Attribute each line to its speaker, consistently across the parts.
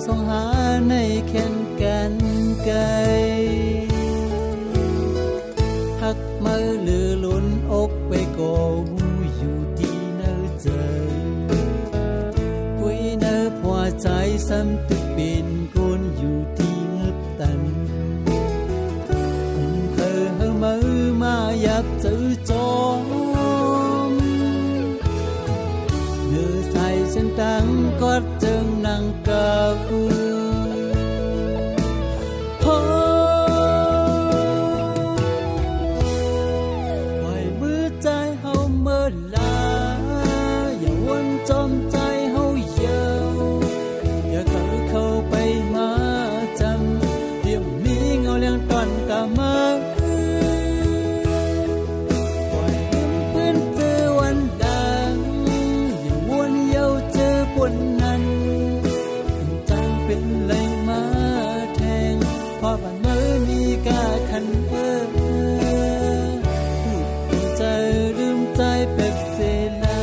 Speaker 1: สองหาในแขนกันไกลหักมือหรือลุ้นอกไปก็หูอยู่ดีเนื้อใจคุยเนื้อพอใจซ้ำตึกเป็นคนอยู่ที่เงึบตันเธอเฮมือมายับจื้อจอมเนื้อใส่เส้นตังกอดจึงนั่งกับจอมใจเฮาเยาวอย่าเข้าไปมาจำเดี๋ยวมีเงาเลี้ยงตอนกะมาปล่อยเพื่อนเจอวันดังอย่าวนเยาเจอปนนั้นจังเป็นไรมาแทงเพราะบ้านเมื่อมีกาคันพูดใจลืมใจเป็ดเสลา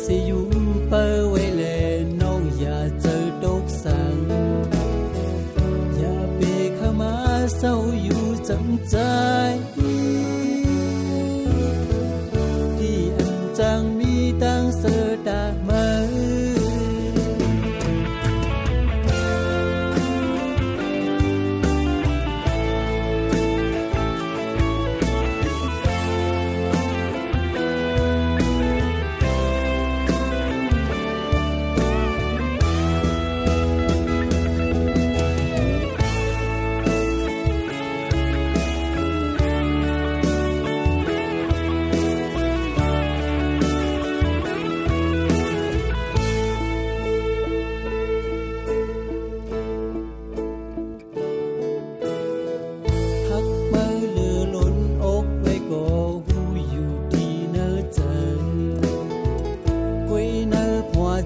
Speaker 1: สิอยู่เปไว้เลยน้องอย่าเจอตกสังอย่าเบกเข้ามาเศร้าอยู่จังใจที่อันจังมีตั้งเสดามือ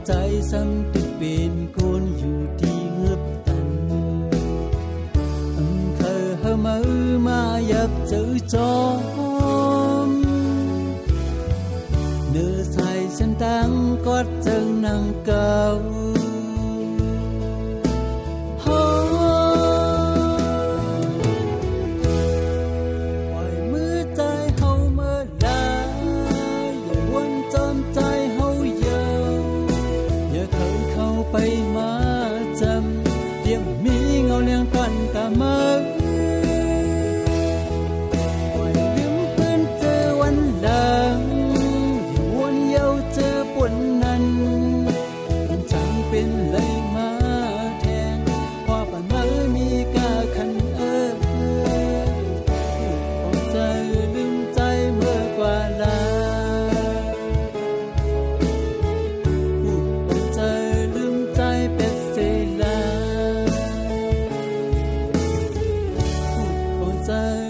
Speaker 1: ใจซ้ำติดเป็นคนอยู่ที่เงือบตันเคยเฮมือมายับจื้อจอมเนื้อใส่ฉันตั้งกอดจึงนั่งเก่าไปมาจำเดี๋ยวมีเงาเลี้ยงตันกะมาปล่อยลืมเพื่อนเจอวันหลังที่วนเยาเจอปนนั้นจังเป็นเลยมาแทงเพราะป่านมือมีกาคันอดใจลืมใจเมื่อกว่าลาใจ